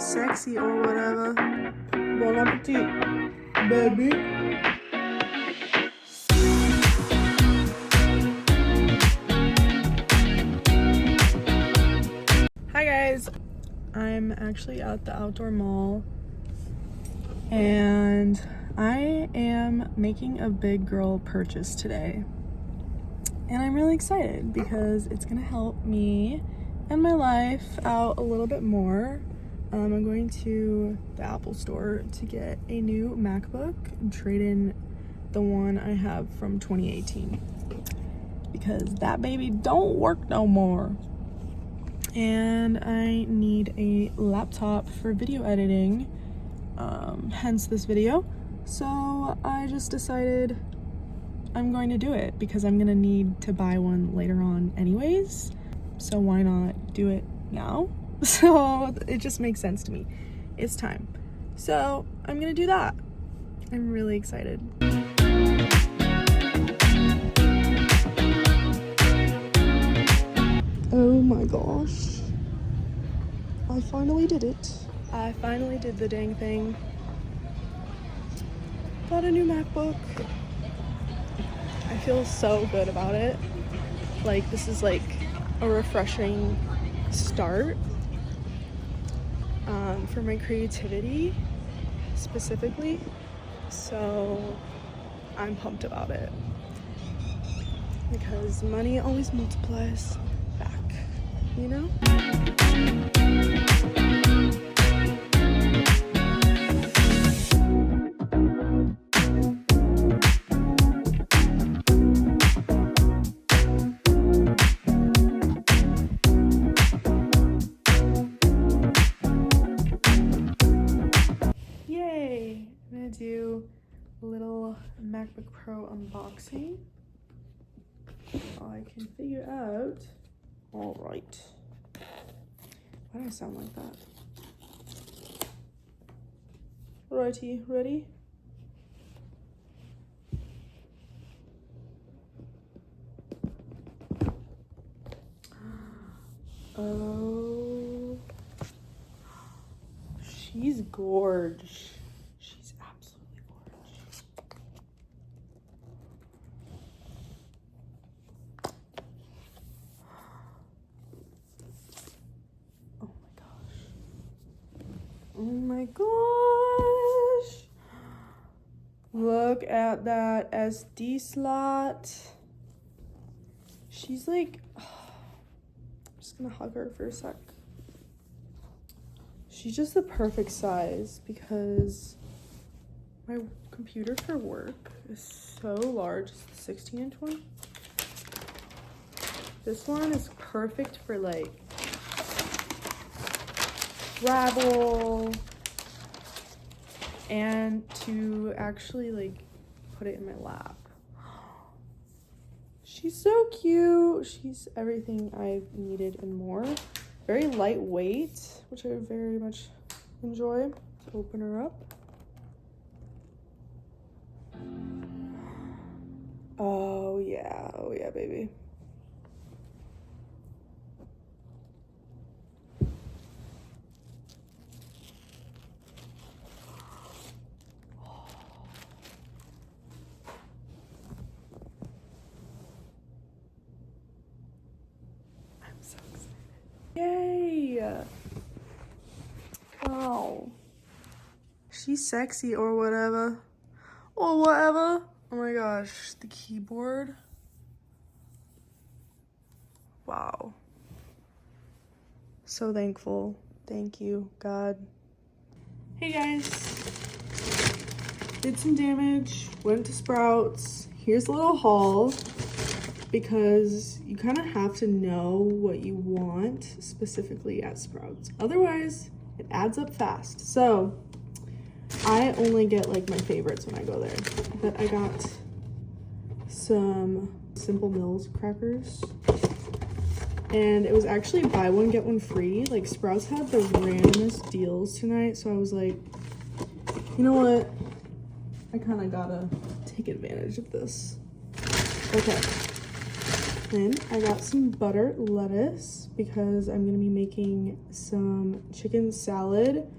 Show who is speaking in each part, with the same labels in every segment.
Speaker 1: sexy or whatever. Bon appetit, baby. Hi guys, I'm actually at the outdoor mall and I am making a big girl purchase today. And I'm really excited because it's gonna help me and my life out a little bit more. I'm going to the Apple store to get a new MacBook and trade in the one I have from 2018 because that baby don't work no more. And I need a laptop for video editing, hence this video. So I just decided I'm going to do it because I'm gonna need to buy one later on anyways. So why not do it now? So it just makes sense to me. It's time. So I'm gonna do that. I'm really excited. Oh my gosh. I finally did it. I finally did the dang thing. Bought a new MacBook. I feel so good about it. Like, this is like a refreshing start for my creativity specifically. So I'm pumped about it because money always multiplies back, you know? Do a little MacBook Pro unboxing. I can figure out. All right. Why do I sound like that? Righty, ready? Oh, she's gorgeous. Oh my gosh. Look at that SD slot. She's like, I'm just gonna hug her for a sec. She's just the perfect size because my computer for work is so large. It's the 16-inch one. This one is perfect for like travel and to actually like put it in my lap. She's so cute. She's everything I've needed and more. Very lightweight, which I very much enjoy. Let's open her up. Oh yeah, baby. So excited. Yay! Wow. She's sexy or whatever. Or whatever. Oh my gosh, the keyboard. Wow. So thankful. Thank you, God. Hey guys. Did some damage, went to Sprouts. Here's a little haul. Because you kind of have to know what you want specifically at Sprouts. Otherwise, it adds up fast. So, I only get like my favorites when I go there. But I got some Simple Mills crackers. And it was actually buy one, get one free. Like, Sprouts had the randomest deals tonight. So I was like, you know what? I kind of gotta take advantage of this. Okay. Then I got some butter lettuce because I'm gonna be making some chicken salad,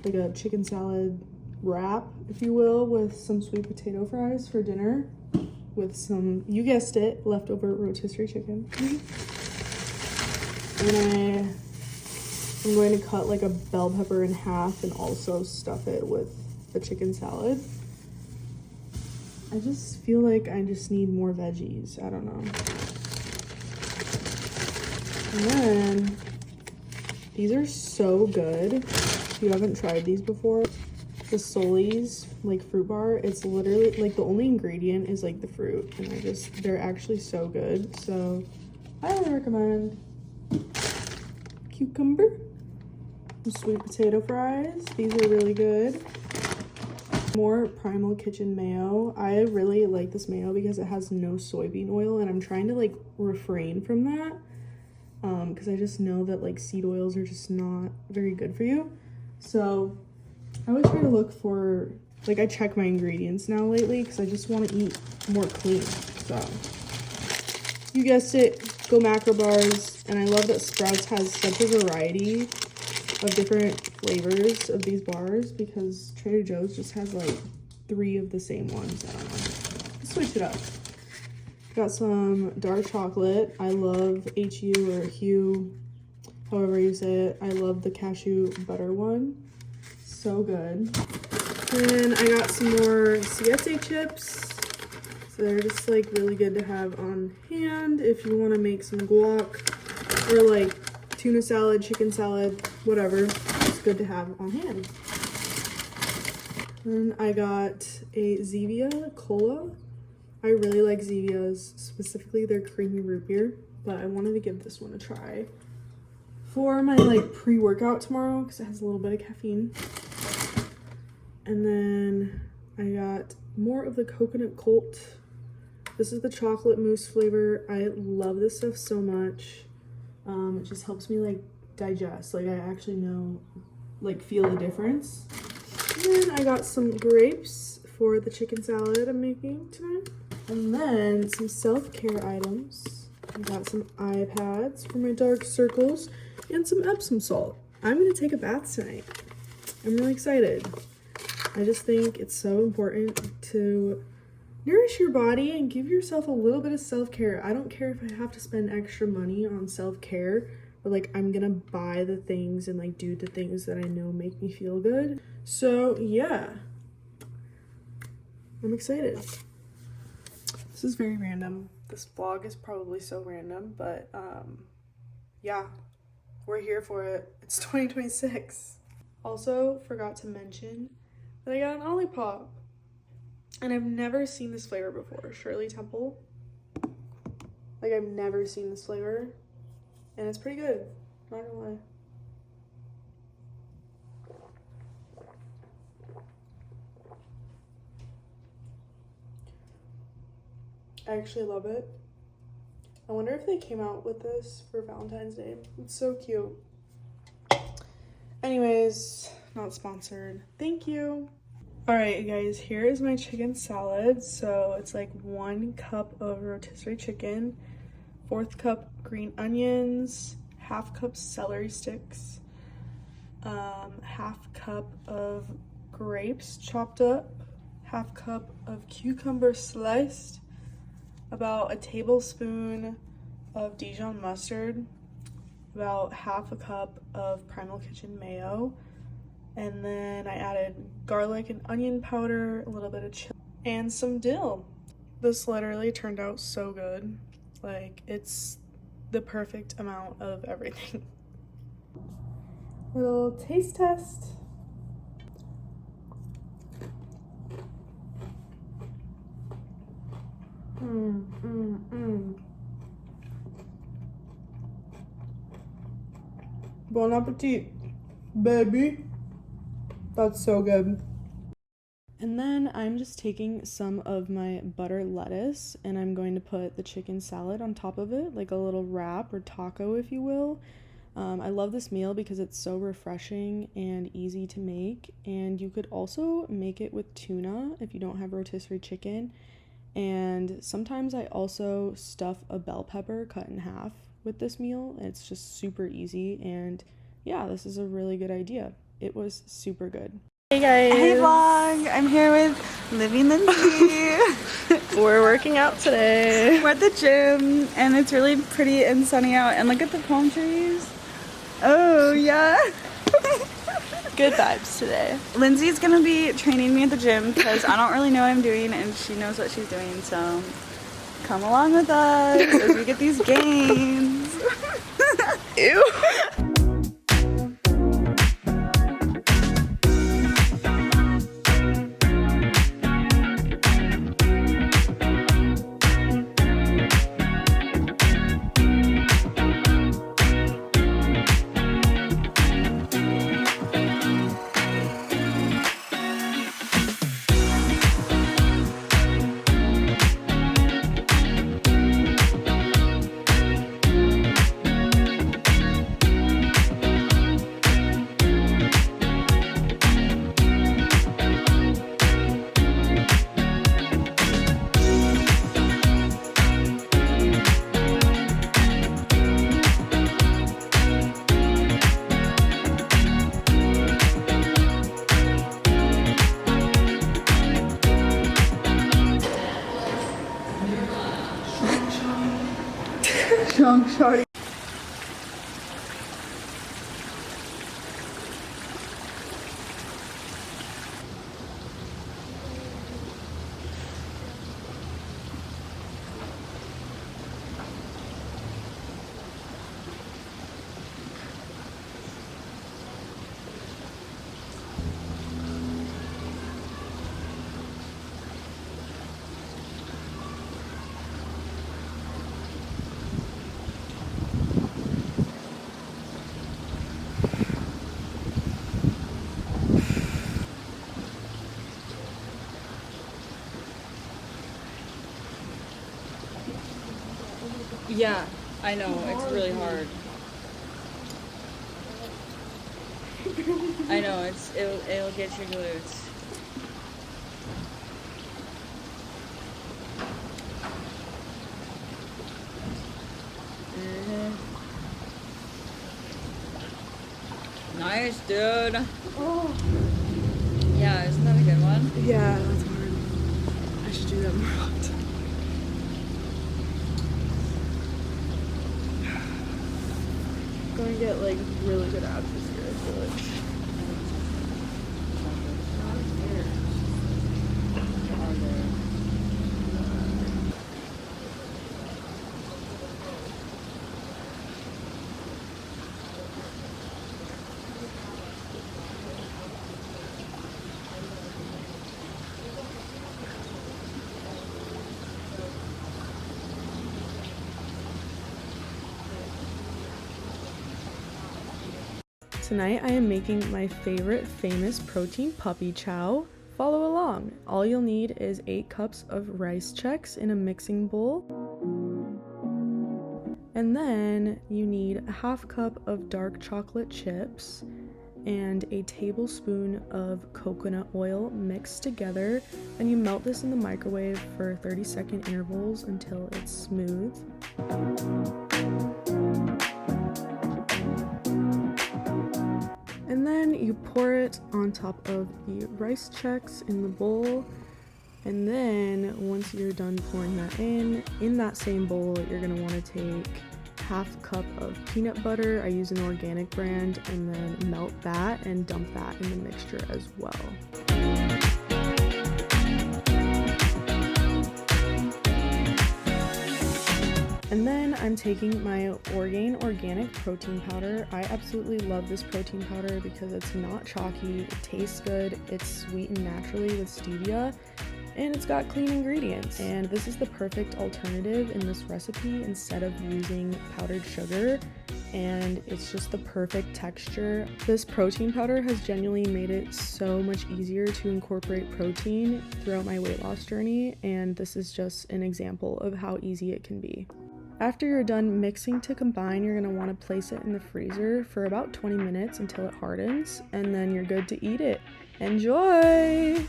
Speaker 1: like a chicken salad wrap, if you will, with some sweet potato fries for dinner with some, you guessed it, leftover rotisserie chicken. And I'm going to cut like a bell pepper in half and also stuff it with the chicken salad. I just feel like I just need more veggies. I don't know. And then these are so good. If you haven't tried these before, the Soli's like fruit bar, it's literally like the only ingredient is like the fruit, and they're actually so good. So I highly recommend. Cucumber, some sweet potato fries. These are really good. More Primal Kitchen mayo. I really like this mayo because it has no soybean oil, and I'm trying to like refrain from that because I just know that like seed oils are just not very good for you. So I always try to look for, like, I check my ingredients now lately because I just want to eat more clean. So you guessed it, go macro bars. And I love that Sprouts has such a variety of different flavors of these bars because Trader Joe's just has like 3 of the same ones. I don't know. Let's switch it up. Got some dark chocolate. I love HU or Hue, however you say it. I love the cashew butter one. So good. Then I got some more Siete chips. So they're just like really good to have on hand if you want to make some guac or like tuna salad, chicken salad, whatever. It's good to have on hand. Then I got a Zevia Cola. I really like Zevias, specifically their creamy root beer, but I wanted to give this one a try for my like pre-workout tomorrow because it has a little bit of caffeine. And then I got more of the coconut Colt. This is the chocolate mousse flavor. I love this stuff so much. It just helps me like digest. Like I actually know, like feel the difference. And then I got some grapes for the chicken salad I'm making tonight. And then some self-care items. I got some eye pads for my dark circles and some Epsom salt. I'm gonna take a bath tonight. I'm really excited. I just think it's so important to nourish your body and give yourself a little bit of self-care. I don't care if I have to spend extra money on self-care, but like I'm gonna buy the things and like do the things that I know make me feel good. So yeah, I'm excited. This is very random. This vlog is probably so random, but yeah, we're here for it. It's 2026. Also forgot to mention that I got an Olipop. And I've never seen this flavor before. Shirley Temple. Like, I've never seen this flavor. And it's pretty good. Not gonna lie. I actually love it. I wonder if they came out with this for Valentine's Day. It's so cute. Anyways, not sponsored. Thank you. Alright guys, here is my chicken salad. So it's like 1 cup of rotisserie chicken, 1/4 cup green onions, 1/2 cup celery sticks, 1/2 cup of grapes chopped up, 1/2 cup of cucumber sliced, about a tablespoon of Dijon mustard, about 1/2 cup of Primal Kitchen mayo, and then I added garlic and onion powder, a little bit of chili, and some dill. This literally turned out so good. Like, it's the perfect amount of everything. Little taste test. Bon appetit, baby. That's so good. And then I'm just taking some of my butter lettuce and I'm going to put the chicken salad on top of it, like a little wrap or taco, if you will. I love this meal because it's so refreshing and easy to make, and you could also make it with tuna if you don't have rotisserie chicken, And sometimes I also stuff a bell pepper cut in half with this meal. It's just super easy, and yeah, this is a really good idea. It was super good. Hey guys!
Speaker 2: Hey vlog! I'm here with Livy and Lindsay.
Speaker 1: We're working out today.
Speaker 2: We're at the gym and it's really pretty and sunny out, and look at the palm trees. Oh yeah!
Speaker 1: Good vibes today.
Speaker 2: Lindsay's gonna be training me at the gym because I don't really know what I'm doing and she knows what she's doing, so come along with us as we get these gains.
Speaker 1: Ew!
Speaker 2: Shorty. Yeah, I know, it's really hard. I know, it'll get your glutes. Nice, dude.
Speaker 1: Oh.
Speaker 2: Yeah, isn't that a good one?
Speaker 1: Yeah, that's hard. I should do that more often. Going to get like really good abs this year, I feel like. Tonight I am making my favorite famous protein puppy chow. Follow along. All you'll need is 8 cups of rice checks in a mixing bowl. And then you need a half cup of dark chocolate chips and a tablespoon of coconut oil mixed together, and you melt this in the microwave for 30-second intervals until it's smooth. And then you pour it on top of the rice checks in the bowl. And then once you're done pouring that in that same bowl, you're gonna wanna take half cup of peanut butter. I use an organic brand, and then melt that and dump that in the mixture as well. And then I'm taking my Orgain organic protein powder. I absolutely love this protein powder because it's not chalky, it tastes good, it's sweetened naturally with stevia, and it's got clean ingredients. And this is the perfect alternative in this recipe instead of using powdered sugar, and it's just the perfect texture. This protein powder has genuinely made it so much easier to incorporate protein throughout my weight loss journey, and this is just an example of how easy it can be. After you're done mixing to combine, you're going to want to place it in the freezer for about 20 minutes until it hardens, and then you're good to eat it. Enjoy!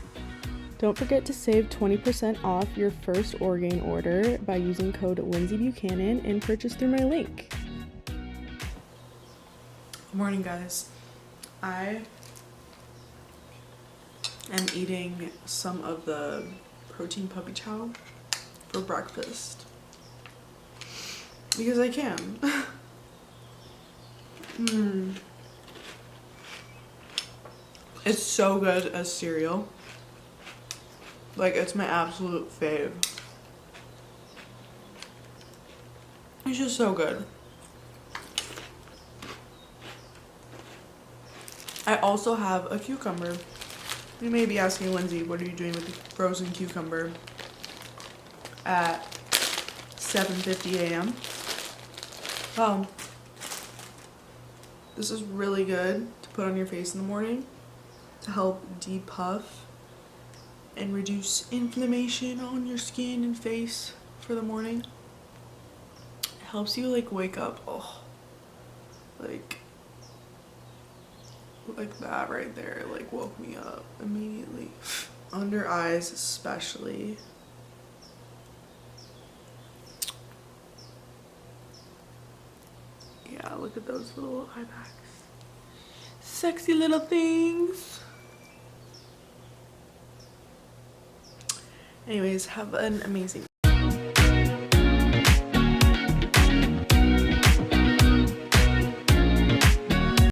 Speaker 1: Don't forget to save 20% off your first Orgain order by using code Lindseybuchanan and purchase through my link. Good morning, guys. I am eating some of the protein puppy chow for breakfast because I can. It's so good as cereal. Like, it's my absolute fave. It's just so good. I also have a cucumber. You may be asking, Lindsay, what are you doing with the frozen cucumber at 7:50 a.m.? Well, this is really good to put on your face in the morning to help depuff and reduce inflammation on your skin and face for the morning. It helps you like wake up, like that right there, like woke me up immediately. Under eyes especially. Yeah, look at those little eye bags. Sexy little things. Anyways, have an amazing